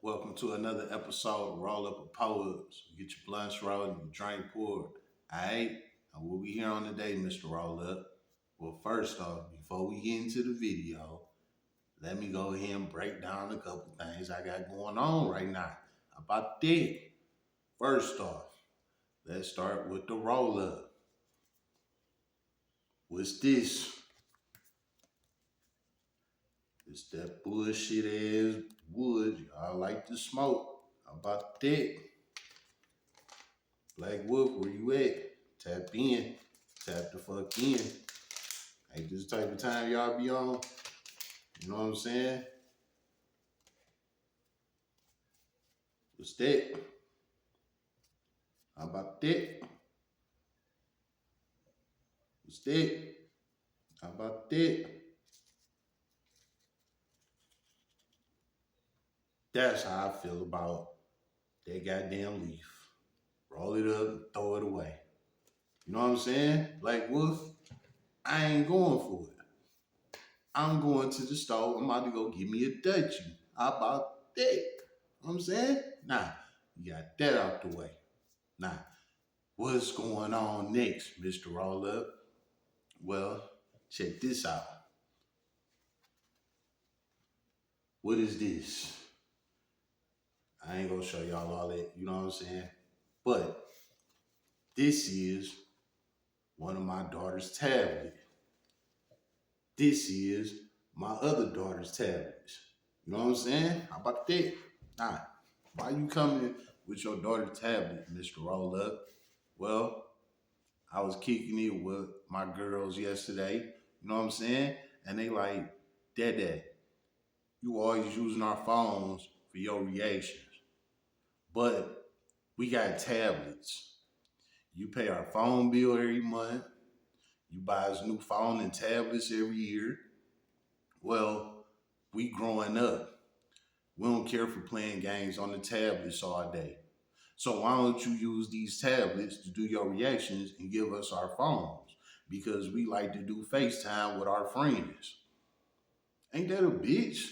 Welcome to another episode of Roll Up a Poets. Get your blunts rolled and your drink poured. Alright? And what we here on today, Mr. Roll Up? Well, first off, before we get into the video, let me go ahead and break down a couple things I got going on right now. How about that? First off, let's start with the roll up. What's this? It's that bullshit ass wood y'all like to smoke. How about that? Black Wolf, where you at? Tap in. Tap the fuck in. Ain't this the type of time y'all be on? You know what I'm saying? What's that? How about that? What's that? How about that? That's how I feel about that goddamn leaf. Roll it up and throw it away. You know what I'm saying? Black Wolf, I ain't going for it. I'm going to the store. I'm about to go get me a Dutchie. How about that? You know what I'm saying? Nah, you got that out the way. Nah, what's going on next, Mr. Roll Up? Well, check this out. What is this? I ain't gonna show y'all all that, you know what I'm saying? But this is one of my daughter's tablet. This is my other daughter's tablets. You know what I'm saying? How about that? Nah, why you coming with your daughter's tablet, Mr. Roll Up? Well, I was kicking it with my girls yesterday, you know what I'm saying? And they like, Dad, you always using our phones for your reactions. But we got tablets. You pay our phone bill every month. You buy us new phone and tablets every year. Well, we growing up. We don't care for playing games on the tablets all day. So why don't you use these tablets to do your reactions and give us our phones? Because we like to do FaceTime with our friends. Ain't that a bitch?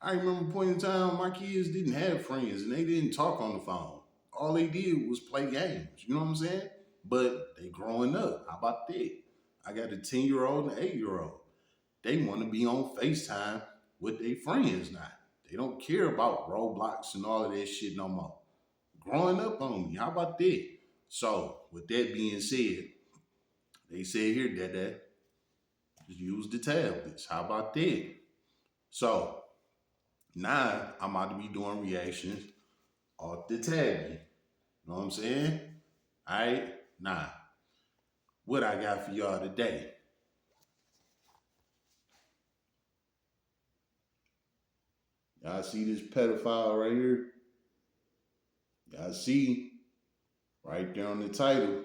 I remember a point in time my kids didn't have friends and they didn't talk on the phone. All they did was play games. You know what I'm saying? But they growing up. How about that? I got a 10-year-old and an 8-year-old. They want to be on FaceTime with their friends now. They don't care about Roblox and all of that shit no more. Growing up on me. How about that? So, with that being said, they said here, Dad, just use the tablets. How about that? So, now I'm about to be doing reactions off the tablet. You know what I'm saying? Alright? Nah. What I got for y'all today? Y'all see this pedophile right here? Y'all see right there on the title,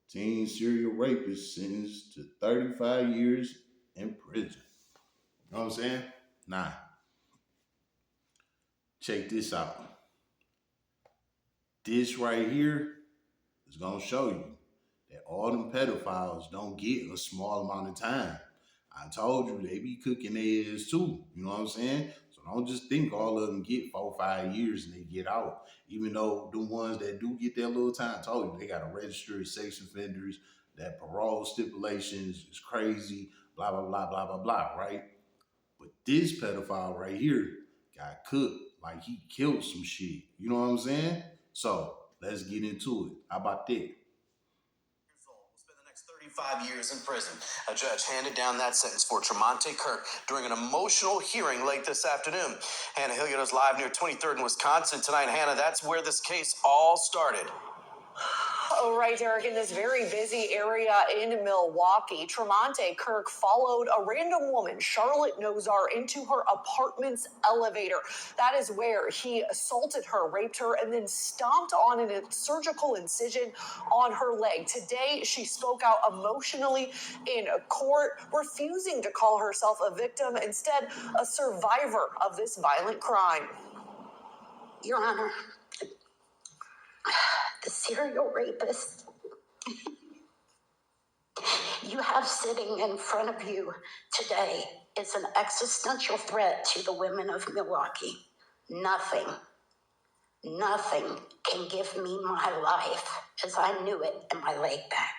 teen serial rapist sentenced to 35 years in prison. You know what I'm saying? Nah. Check this out. This right here is gonna show you that all them pedophiles don't get a small amount of time. I told you they be cooking their ass too. You know what I'm saying? So don't just think all of them get 4 or 5 years and they get out. Even though the ones that do get their little time, I told you they got to register as sex offenders. That parole stipulations is crazy. Blah blah blah blah blah blah. Right? But this pedophile right here got cooked like he killed some shit. You know what I'm saying? So let's get into it. How about that? 35 years in prison. A judge handed down that sentence for Tremonte Kirk during an emotional hearing late this afternoon. Hannah Hilliard is live near 23rd in Wisconsin tonight. Hannah, that's where this case all started. Oh, right, Derek. In this very busy area in Milwaukee, Tremonte Kirk followed a random woman, Charlotte Nozar, into her apartment's elevator. That is where he assaulted her, raped her, and then stomped on a surgical incision on her leg. Today, she spoke out emotionally in court, refusing to call herself a victim, instead, a survivor of this violent crime. Your Honor, the serial rapist you have sitting in front of you today is an existential threat to the women of Milwaukee. Nothing can give me my life as I knew it and my leg back.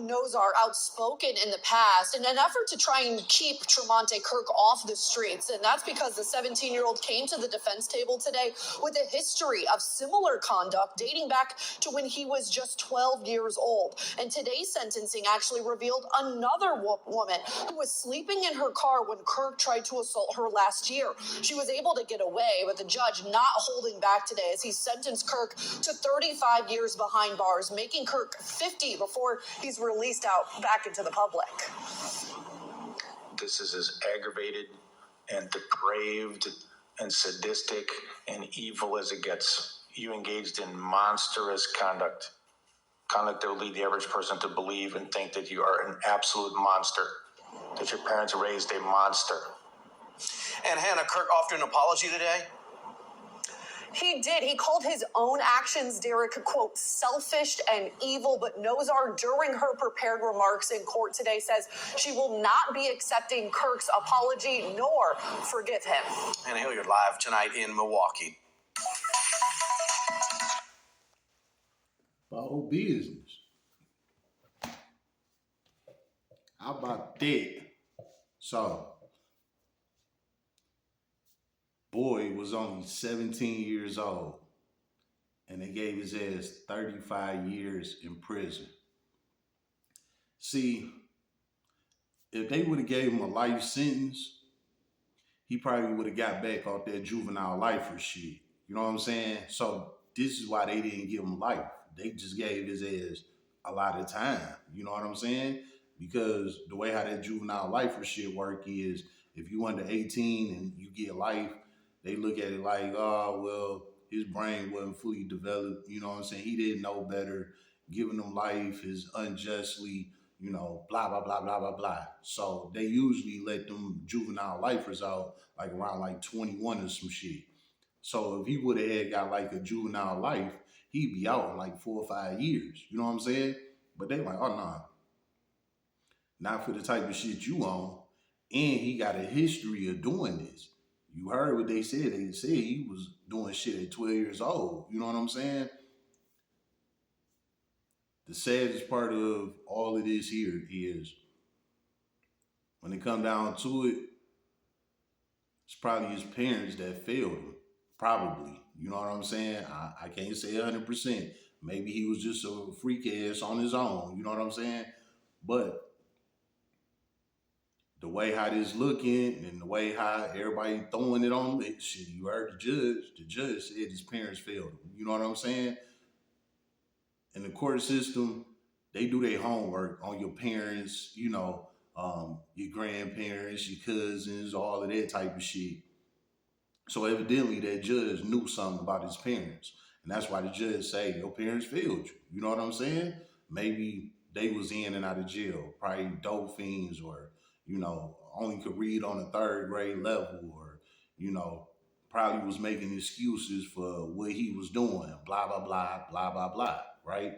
Nozar outspoken in the past in an effort to try and keep Tremonte Kirk off the streets. And that's because the 17-year-old came to the defense table today with a history of similar conduct dating back to when he was just 12 years old. And today's sentencing actually revealed another woman who was sleeping in her car when Kirk tried to assault her last year. She was able to get away, with the judge not holding back today as he sentenced Kirk to 35 years behind bars, making Kirk 50 before he's released out back into the public. This is as aggravated and depraved and sadistic and evil as it gets. You engaged in monstrous conduct that will lead the average person to believe and think that you are an absolute monster, that your parents raised a monster. And Hannah, Kirk offered an apology today. He did. He called his own actions, Derek, quote, selfish and evil. But Nozar, during her prepared remarks in court today, says she will not be accepting Kirk's apology nor forgive him. Hannah Hilliard live tonight in Milwaukee. About business. How about that? So, boy was only 17 years old, and they gave his ass 35 years in prison. See, if they would have gave him a life sentence, he probably would have got back off that juvenile lifer shit. You know what I'm saying? So this is why they didn't give him life. They just gave his ass a lot of time. You know what I'm saying? Because the way how that juvenile lifer shit work is, if you under 18 and you get life, they look at it like, oh, well, his brain wasn't fully developed. You know what I'm saying? He didn't know better. Giving him life is unjustly, you know, blah, blah, blah, blah, blah, blah. So they usually let them juvenile lifers out like around like 21 or some shit. So if he would have had got like a juvenile life, he'd be out in like 4 or 5 years. You know what I'm saying? But they like, oh, nah, not for the type of shit you on. And he got a history of doing this. You heard what they said. They said he was doing shit at 12 years old. You know what I'm saying? The saddest part of all of this here is when it come down to it, it's probably his parents that failed him. Probably. You know what I'm saying? I can't say 100%. Maybe he was just a freak ass on his own. You know what I'm saying? But the way how this looking and the way how everybody throwing it on him, shit, you heard the judge. The judge said his parents failed him. You know what I'm saying? In the court system, they do their homework on your parents, you know, your grandparents, your cousins, all of that type of shit. So evidently that judge knew something about his parents. And that's why the judge say your parents failed you. You know what I'm saying? Maybe they was in and out of jail, probably dope fiends, or, you know, only could read on a third grade level, or, you know, probably was making excuses for what he was doing, blah, blah, blah, blah, blah, blah, right?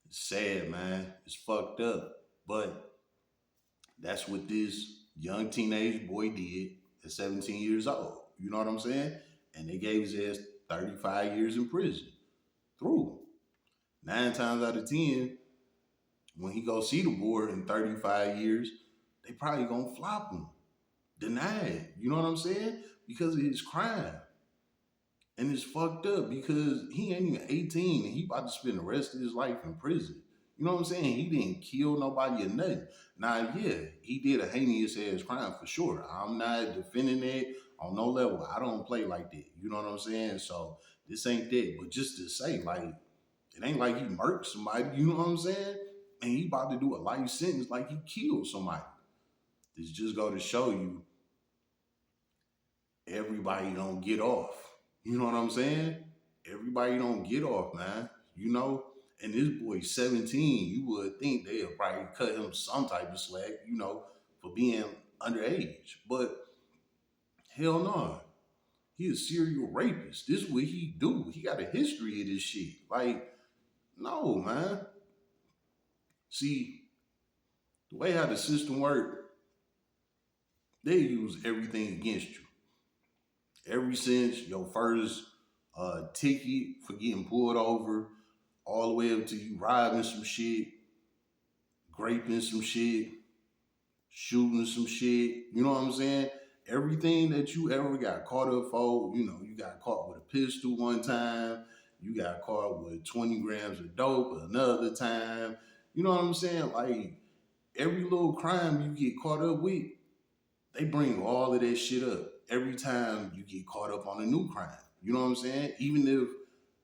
It's sad, man. It's fucked up. But that's what this young teenage boy did at 17 years old. You know what I'm saying? And they gave his ass 35 years in prison. Through. 9 times out of 10, when he go see the board in 35 years, they probably gonna flop him. Deny it. You know what I'm saying? Because of his crime. And it's fucked up because he ain't even 18 and he about to spend the rest of his life in prison. You know what I'm saying? He didn't kill nobody or nothing. Now, yeah, he did a heinous ass crime for sure. I'm not defending it on no level. I don't play like that. You know what I'm saying? So this ain't that. But just to say, like, it ain't like he murked somebody. You know what I'm saying? And he about to do a life sentence like he killed somebody. This just go to show you everybody don't get off. You know what I'm saying? Everybody don't get off, man. You know? And this boy 17, you would think they'll probably cut him some type of slack, you know, for being underage. But hell no. He a serial rapist. This is what he do. He got a history of this shit. Like, no, man. See, the way how the system work, They use everything against you. Ever since your first ticket for getting pulled over, all the way up to you robbing some shit, raping some shit, shooting some shit. You know what I'm saying? Everything that you ever got caught up for, you got caught with a pistol one time, you got caught with 20 grams of dope another time. You know what I'm saying? Like every little crime you get caught up with, they bring all of that shit up every time you get caught up on a new crime. You know what I'm saying? Even if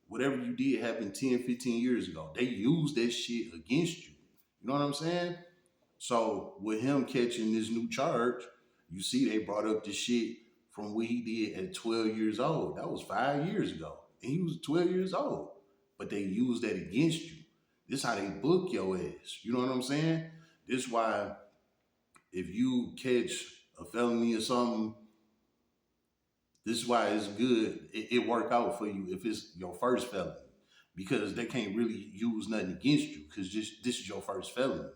whatever you did happened 10, 15 years ago, they use that shit against you. You know what I'm saying? So with him catching this new charge, you see they brought up the shit from what he did at 12 years old. That was 5 years ago. And he was 12 years old. But they used that against you. This is how they book your ass. You know what I'm saying? This is why if you catch a felony or something, this is why it's good. It work out for you if it's your first felony. Because they can't really use nothing against you because this is your first felony.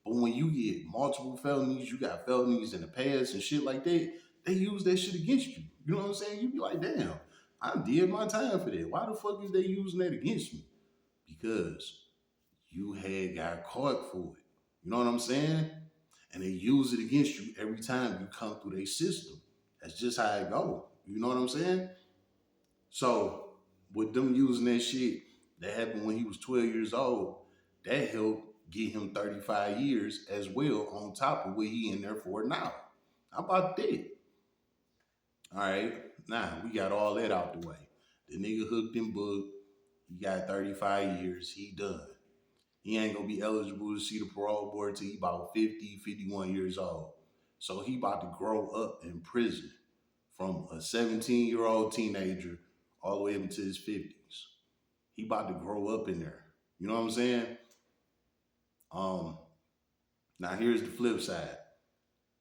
But when you get multiple felonies, you got felonies in the past and shit like that, they use that shit against you. You know what I'm saying? You be like, damn, I did my time for that. Why the fuck is they using that against me? Because you had got caught for it. You know what I'm saying? And they use it against you every time you come through their system. That's just how it go. You know what I'm saying? So with them using that shit that happened when he was 12 years old, that helped get him 35 years as well on top of what he in there for now. How about that? All right, now we got all that out the way. The nigga hooked and booked. He got 35 years. He done. He ain't gonna be eligible to see the parole board till he about 50, 51 years old. So he about to grow up in prison from a 17-year-old teenager all the way up into his 50s. He about to grow up in there. You know what I'm saying? Um, Now here's the flip side.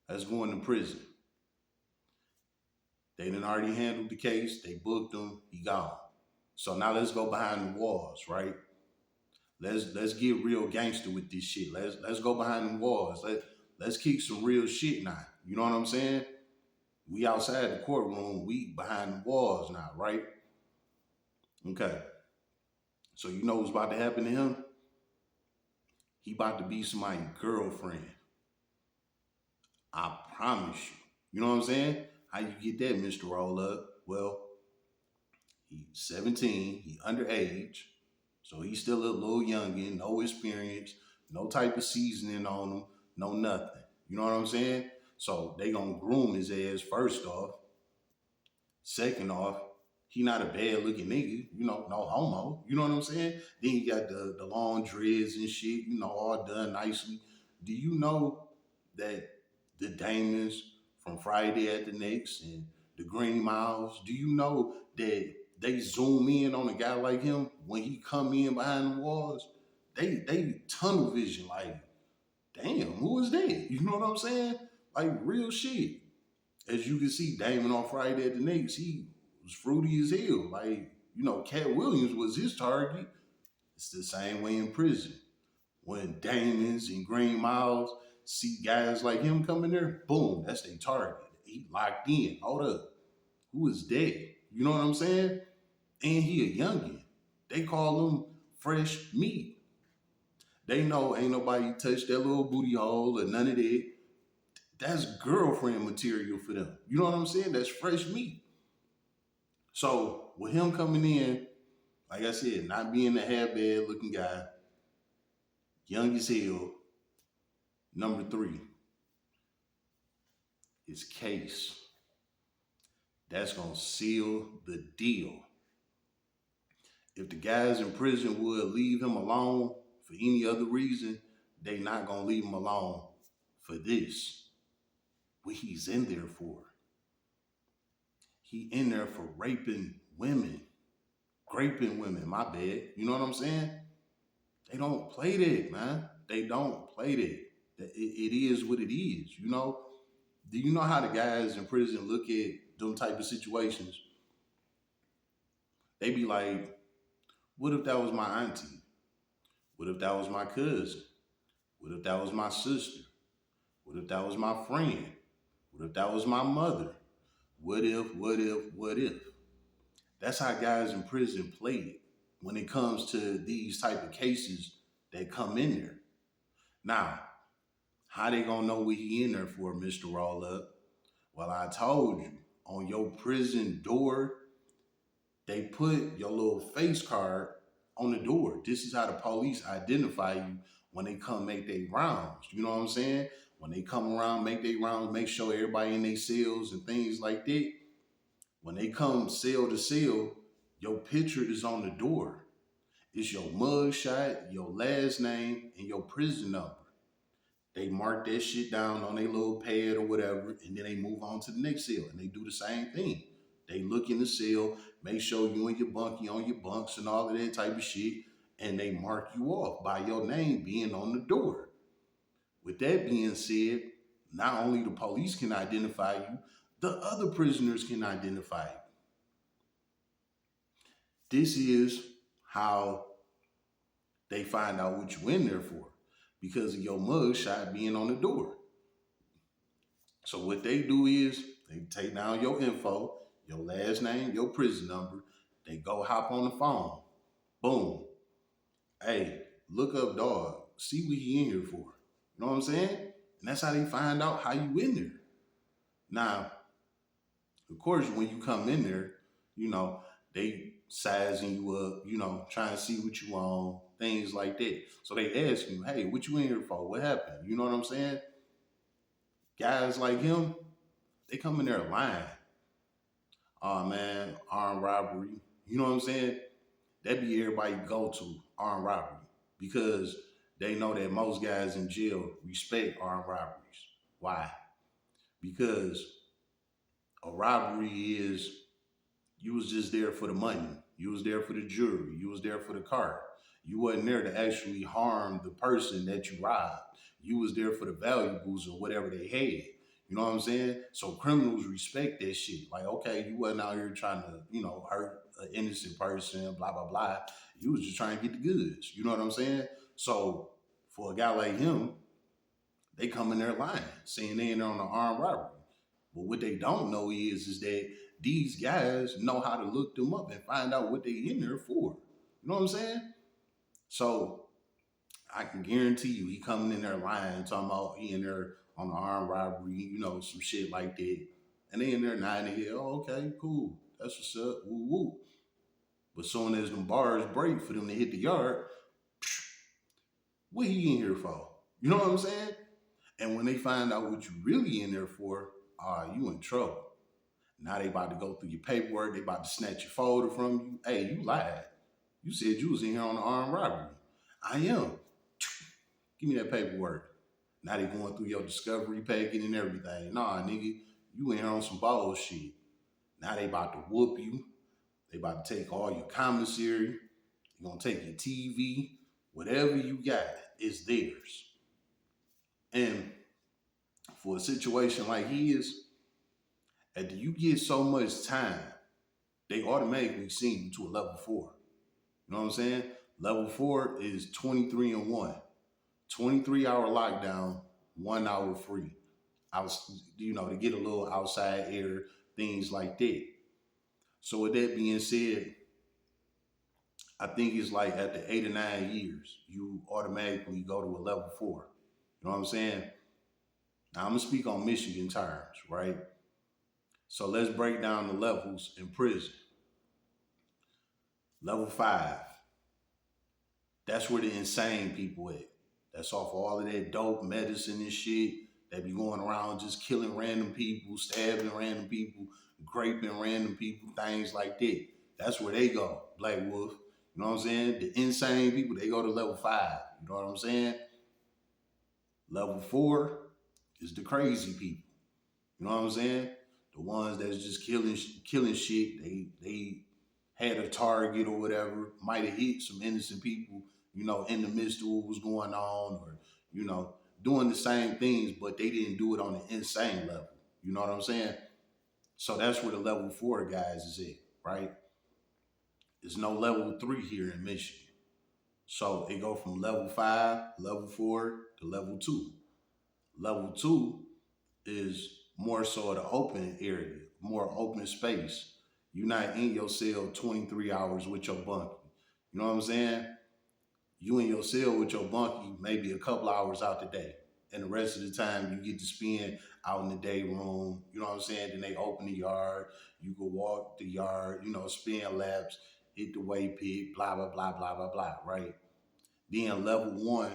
Let's go into prison. They done already handled the case. They booked him. He gone. So now let's go behind the walls, right? Let's get real gangster with this shit. Let's go behind the walls. Let's kick some real shit now. You know what I'm saying? We outside the courtroom. We behind the walls now, right? Okay. So you know what's about to happen to him? He about to be somebody's girlfriend. I promise you. You know what I'm saying? How you get that, Mr. Roll Up? Well, he's 17, he underage, so he's still a little youngin', no experience, no type of seasoning on him, no nothing. You know what I'm saying? So they gonna groom his ass first off. Second off, he not a bad looking nigga, no homo. You know what I'm saying? Then you got the long dreads and shit, all done nicely. Do you know that the Damons from Friday at the Next and the Green Miles, do you know that they zoom in on a guy like him when he come in behind the walls? They tunnel vision, like, damn, who is that? You know what I'm saying? Like real shit. As you can see, Damon on Friday at the Next, he was fruity as hell. Like, Cat Williams was his target. It's the same way in prison. When Damons and Green Miles see guys like him coming there, boom, that's their target. He locked in. Hold up. Who is that? You know what I'm saying? And he a youngin'. They call him fresh meat. They know ain't nobody touched that little booty hole or none of that. That's girlfriend material for them. You know what I'm saying? That's fresh meat. So with him coming in, like I said, not being a half bad looking guy, young as hell, number 3 is Case. That's gonna seal the deal. If the guys in prison would leave him alone for any other reason, they not gonna leave him alone for this. What he's in there for. He in there for raping women. Raping women, my bad. You know what I'm saying? They don't play that, man. They don't play that. It is what it is, Do you know how the guys in prison look at them type of situations? They be like, what if that was my auntie? What if that was my cousin? What if that was my sister? What if that was my friend? What if that was my mother? What if, what if, what if? That's how guys in prison play it when it comes to these type of cases that come in there. Now, how they gonna know what he in there for, Mr. Roll Up? Well, I told you, on your prison door, they put your little face card on the door. This is how the police identify you when they come make their rounds. You know what I'm saying? When they come around, make their rounds, make sure everybody in their cells and things like that. When they come cell to cell, your picture is on the door. It's your mug shot, your last name, and your prison number. They mark that shit down on their little pad or whatever, and then they move on to the next cell, and they do the same thing. They look in the cell, make sure you and your bunkie on your bunks and all of that type of shit, and they mark you off by your name being on the door. With that being said, not only the police can identify you, the other prisoners can identify you. This is how they find out what you in there for because of your mug shot being on the door. So what they do is they take down your info, your last name, your prison number. They go hop on the phone. Boom. Hey, look up dog. See what he in here for. You know what I'm saying? And that's how they find out how you in there. Now, of course, when you come in there, they sizing you up, trying to see what you on, things like that. So they ask you, hey, what you in here for? What happened? You know what I'm saying? Guys like him, they come in there lying. Oh man, armed robbery. You know what I'm saying? That be everybody go to armed robbery because they know that most guys in jail respect armed robberies. Why? Because a robbery is you was just there for the money. You was there for the jewelry. You was there for the car. You wasn't there to actually harm the person that you robbed. You was there for the valuables or whatever they had. You know what I'm saying? So criminals respect that shit. Like, okay, you wasn't out here trying to, hurt an innocent person, blah, blah, blah. You was just trying to get the goods. You know what I'm saying? So for a guy like him, they come in there lying, saying they in there on an armed robbery. But what they don't know is that these guys know how to look them up and find out what they in there for. You know what I'm saying? So I can guarantee you he coming in there lying, talking about he in there on the armed robbery, some shit like that. And they in there nodding their head, oh, okay, cool. That's what's up, woo woo. But soon as them bars break for them to hit the yard, what he in here for? You know what I'm saying? And when they find out what you really in there for, you in trouble. Now they about to go through your paperwork. They about to snatch your folder from you. Hey, you lied. You said you was in here on the armed robbery. I am. Give me that paperwork. Now they going through your discovery packet and everything. Nah, nigga, you in here on some bullshit. Now they about to whoop you. They about to take all your commissary. They're going to take your TV. Whatever you got is theirs. And for a situation like his, after you get so much time, they automatically send you to a level 4. You know what I'm saying? Level 4 is 23 and 1. 23-hour lockdown, 1 hour free. To get a little outside air, things like that. So with that being said, I think it's like after 8 or 9 years, you automatically go to a level 4. You know what I'm saying? Now I'm gonna speak on Michigan terms, right? So let's break down the levels in prison. Level 5, that's where the insane people at. That's off all of that dope medicine and shit. They be going around just killing random people, stabbing random people, raping random people, things like that. That's where they go, Black Wolf. You know what I'm saying? The insane people, they go to level 5. You know what I'm saying? Level 4 is the crazy people. You know what I'm saying? The ones that's just killing shit. They had a target or whatever, might have hit some innocent people, in the midst of what was going on, or, doing the same things, but they didn't do it on the insane level. You know what I'm saying? So that's where the level 4 guys is at, right? There's no level 3 here in Michigan. So it go from level 5, level 4 to level 2. Level 2 is more so the open area, more open space. You're not in your cell 23 hours with your bunkie. You know what I'm saying? You in your cell with your bunkie maybe a couple hours out the day. And the rest of the time you get to spend out in the day room. You know what I'm saying? Then they open the yard. You go walk the yard, spin laps, hit the weight pit, blah, blah, blah, blah, blah, blah, right? Then level one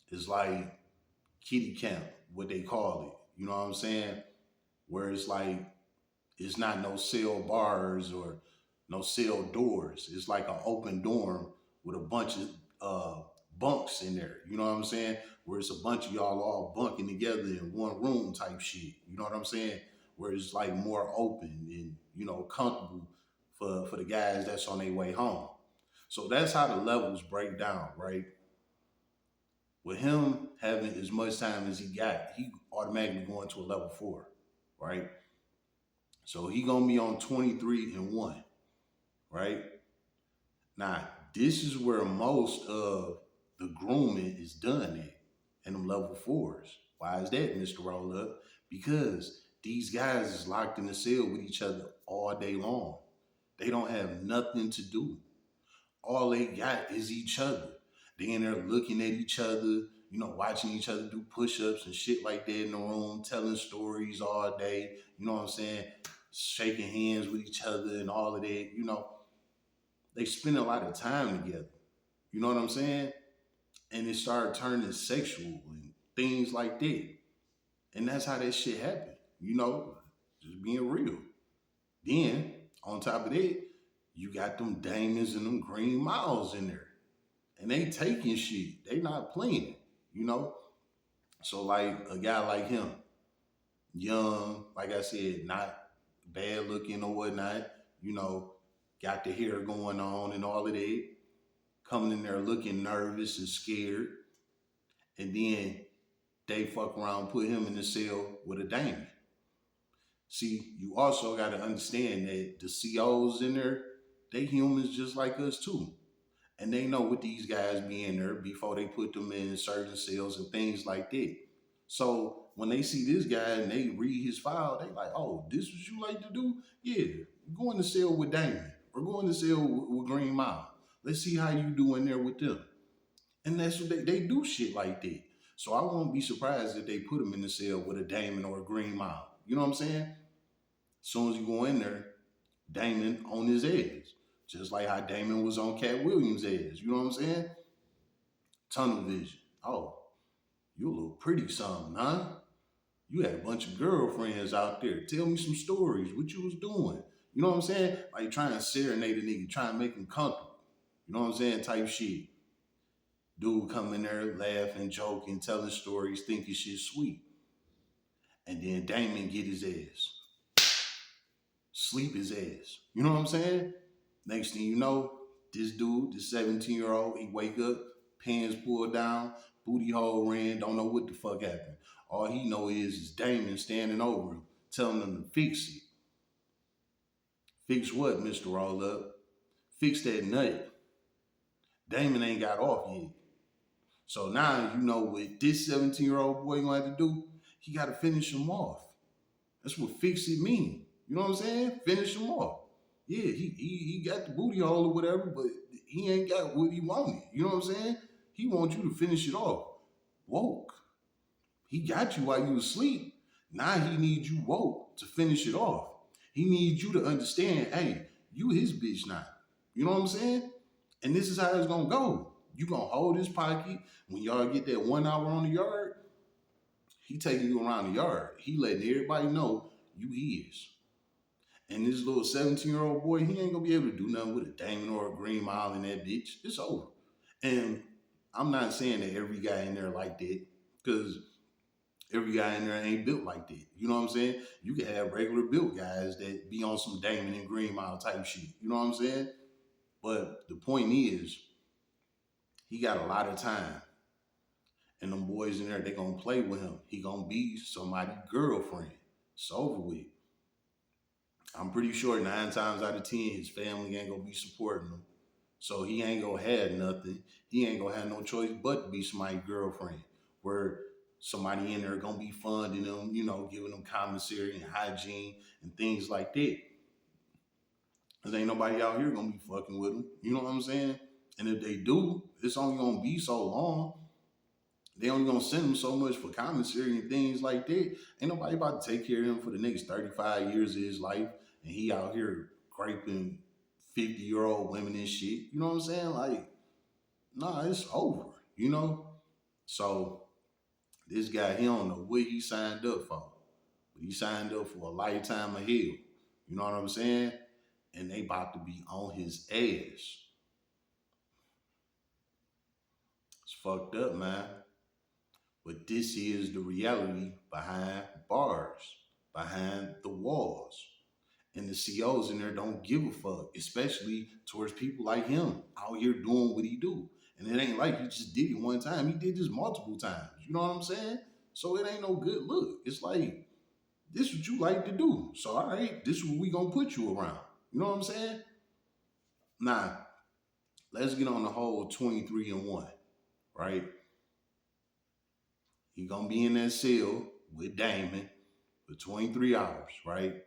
is like kitty camp, what they call it. You know what I'm saying? Where it's like it's not no cell bars or no cell doors. It's like an open dorm with a bunch of bunks in there. You know what I'm saying? Where it's a bunch of y'all all bunking together in one room type shit. You know what I'm saying? Where it's like more open and comfortable for the guys that's on their way home. So that's how the levels break down, right? With him having as much time as he got, he automatically going to a level 4, right? So he gonna be on 23-1, right? Now, this is where most of the grooming is done at, in them level 4s. Why is that, Mr. Roll Up? Because these guys is locked in the cell with each other all day long. They don't have nothing to do. All they got is each other. They in there looking at each other, watching each other do push-ups and shit like that in the room, telling stories all day, you know what I'm saying? Shaking hands with each other and all of that. They spend a lot of time together. You know what I'm saying? And it started turning sexual and things like that. And that's how that shit happened. Just being real. Then, on top of that, you got them Damons and them Green Miles in there. And they taking shit. They not playing, you know? So like a guy like him, young, like I said, not bad looking or whatnot, you know, got the hair going on and all of that, coming in there looking nervous and scared. And then they fuck around, put him in the cell with a Damon. See, you also got to understand that the COs in there, they humans just like us too. And they know what these guys be in there before they put them in certain cells and things like that. So when they see this guy and they read his file, they like, oh, this is what you like to do? Yeah, go in the cell with Damon or go in the cell with Green Mile. Let's see how you do in there with them. And that's what they do shit like that. So I won't be surprised if they put him in the cell with a Damon or a Green Mile. You know what I'm saying? As soon as you go in there, Damon on his ass. Just like how Damon was on Cat Williams' ass. You know what I'm saying? Tunnel vision. Oh, you a little pretty something, huh? You had a bunch of girlfriends out there. Tell me some stories. What you was doing? You know what I'm saying? Like trying to serenade a nigga, trying to make him comfortable. You know what I'm saying? Type shit. Dude come in there laughing, joking, telling stories, thinking shit sweet. And then Damon get his ass. Sleep his ass. You know what I'm saying? Next thing you know, this dude, this 17-year-old, he wake up, pants pulled down, booty hole ran, don't know what the fuck happened. All he know is Damon standing over him, telling him to fix it. Fix what, Mr. Roll Up? Fix that nut. Damon ain't got off yet. So now you know what this 17-year-old boy gonna have to do? He gotta finish him off. That's what fix it mean. You know what I'm saying? Finish him off. Yeah, he got the booty hole or whatever, but he ain't got what he wanted. You know what I'm saying? He wants you to finish it off. Woke. He got you while you was asleep. Now he needs you woke to finish it off. He needs you to understand, hey, you his bitch now. You know what I'm saying? And this is how it's gonna go. You gonna hold his pocket. When y'all get that 1 hour on the yard, he taking you around the yard. He letting everybody know you his. And this little 17-year-old boy, he ain't gonna be able to do nothing with a Damon or a Green Mile in that bitch. It's over. And I'm not saying that every guy in there like that, because every guy in there ain't built like that. You know what I'm saying? You can have regular built guys that be on some Damon and Green Mile type shit. You know what I'm saying? But the point is, he got a lot of time. And them boys in there, they gonna play with him. He gonna be somebody's girlfriend. It's over with. I'm pretty sure 9 times out of 10, his family ain't gonna be supporting him. So he ain't gonna have nothing. He ain't gonna have no choice but to be somebody's girlfriend. Where somebody in there gonna be funding them, giving them commissary and hygiene and things like that. Cause ain't nobody out here gonna be fucking with them. You know what I'm saying? And if they do, it's only gonna be so long. They only gonna send him so much for commissary and things like that. Ain't nobody about to take care of him for the next 35 years of his life, and he out here raping 50-year-old women and shit. You know what I'm saying? Like, nah, it's over. So this guy, he don't know what he signed up for, but he signed up for a lifetime of hell. You know what I'm saying? And they about to be on his ass. It's fucked up, man. But this is the reality behind bars, behind the walls. And the COs in there don't give a fuck, especially towards people like him out here doing what he do. And it ain't like he just did it one time. He did this multiple times. You know what I'm saying? So it ain't no good look. It's like, this is what you like to do. So all right, this is what we gonna put you around. You know what I'm saying? Now, let's get on the whole 23 and 1, right? He gonna be in that cell with Damon for 23 hours, right?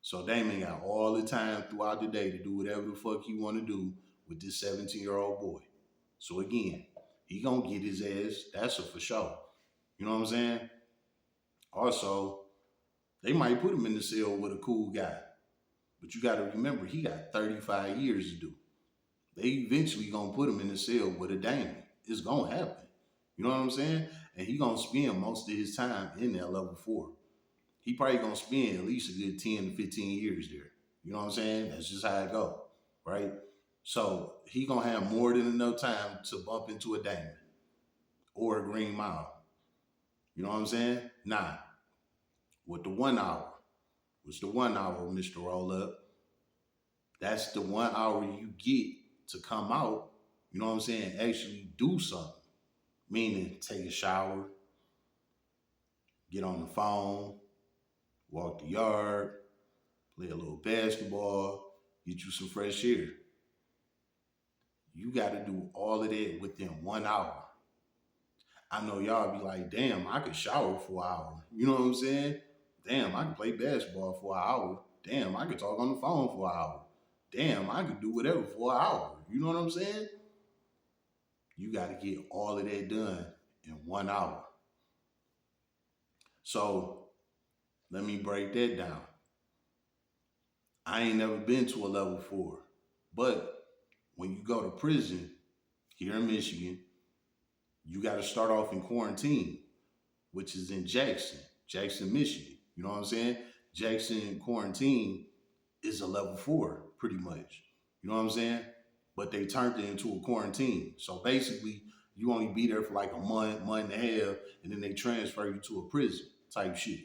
So Damon got all the time throughout the day to do whatever the fuck he want to do with this 17-year-old boy. So again, he gonna get his ass. That's a for sure. You know what I'm saying? Also, they might put him in the cell with a cool guy, but you got to remember he got 35 years to do. They eventually gonna put him in the cell with a Damon. It's gonna happen. You know what I'm saying? And he gonna spend most of his time in that level 4. He probably gonna spend at least a good 10 to 15 years there. You know what I'm saying? That's just how it go, right? So he gonna have more than enough time to bump into a Damon or a Green Mile. You know what I'm saying? Nah. With the 1 hour, what's the 1 hour, Mr. Roll Up? That's the 1 hour you get to come out, you know what I'm saying, actually do something. Meaning take a shower, get on the phone, walk the yard, play a little basketball, get you some fresh air. You got to do all of that within 1 hour. I know y'all be like, damn, I could shower for an hour. You know what I'm saying? Damn, I could play basketball for an hour. Damn, I could talk on the phone for an hour. Damn, I could do whatever for an hour. You know what I'm saying? You got to get all of that done in 1 hour. So let me break that down. I ain't never been to a level 4, but when you go to prison here in Michigan, you got to start off in quarantine, which is in Jackson, Michigan. You know what I'm saying? Jackson quarantine is a level 4, pretty much. You know what I'm saying? But they turned it into a quarantine. So basically, you only be there for like a month, month and a half, and then they transfer you to a prison type shit.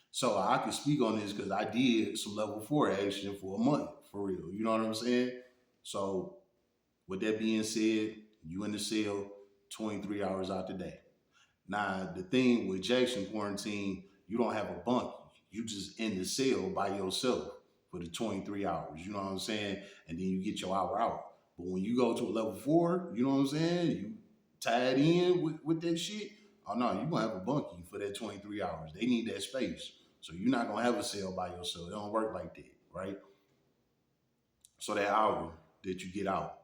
So I can speak on this because I did some level 4 action for a month, for real. You know what I'm saying? So with that being said, you in the cell 23 hours out the day. Now, the thing with Jackson quarantine, you don't have a bunk. You just in the cell by yourself for the 23 hours. You know what I'm saying? And then you get your hour out. But when you go to a level 4, you know what I'm saying? You tied in with that shit. Oh no, you're gonna have a bunkie for that 23 hours. They need that space. So you're not gonna have a cell by yourself. It don't work like that, right? So that hour that you get out,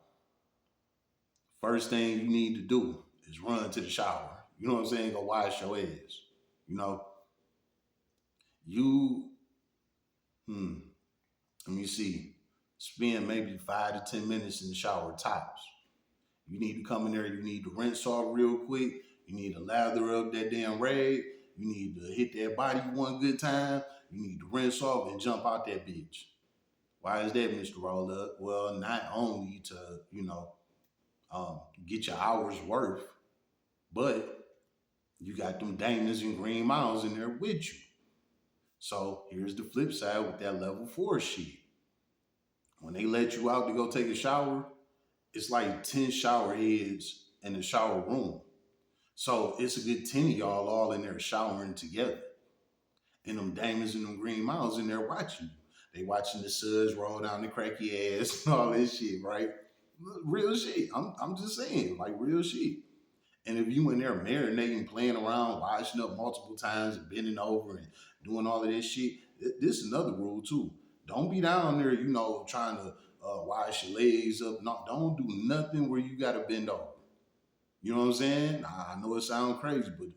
first thing you need to do is run to the shower. You know what I'm saying? Go wash your ass. You know, you, let me see, spend maybe 5 to 10 minutes in the shower tops. You need to come in there, you need to rinse off real quick. You need to lather up that damn rag. You need to hit that body one good time. You need to rinse off and jump out that bitch. Why is that, Mr. Roll Up? Well, not only to, get your hours worth, but you got them Damons and Green Miles in there with you. So here's the flip side with that level 4 shit. When they let you out to go take a shower, it's like 10 shower heads in the shower room. So it's a good 10 of y'all all in there showering together. And them Damons and them Green Miles in there watching you. They watching the suds roll down the cracky ass and all this shit, right? Real shit. I'm just saying, like real shit. And if you in there marinating, playing around, washing up multiple times and bending over and doing all of this shit, this is another rule too. Don't be down there, trying to wash your legs up. No, don't do nothing where you got to bend over. You know what I'm saying? I know it sounds crazy, but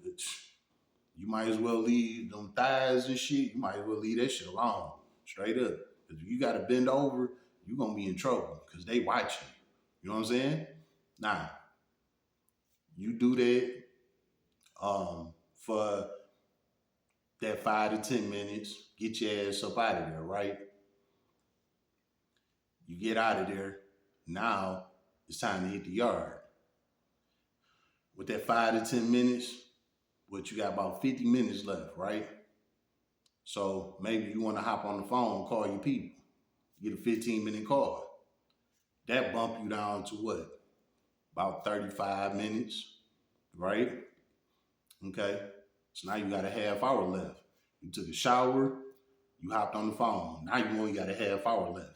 you might as well leave them thighs and shit. You might as well leave that shit alone, straight up. Because if you got to bend over, you're going to be in trouble because they watching. You know what I'm saying? Now, you do that for that 5 to 10 minutes, get your ass up out of there, right? You get out of there. Now it's time to hit the yard. With that 5 to 10 minutes, what you got about 50 minutes left, right? So maybe you want to hop on the phone, call your people, get a 15-minute call. That bump you down to what? About 35 minutes, right? Okay. So now you got a half hour left. You took a shower, you hopped on the phone. Now you only got a half hour left.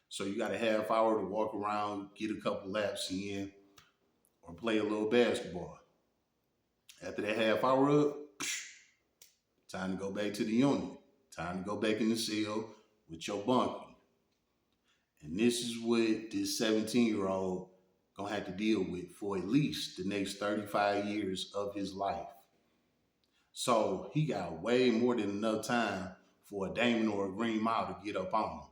So you got a half hour to walk around, get a couple laps in, or play a little basketball. After that half hour up, time to go back to the unit. Time to go back in the cell with your bunkie. And this is what this 17-year-old gonna have to deal with for at least the next 35 years of his life. So he got way more than enough time for a Damon or a Green Mile to get up on him.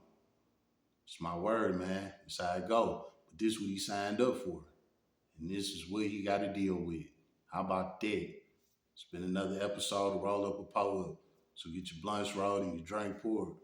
It's my word, man. It's how it go. But this is what he signed up for. And this is what he got to deal with. How about that? It's been another episode of Roll Up a Pull Up. So get your blunts rolled and your drink poured.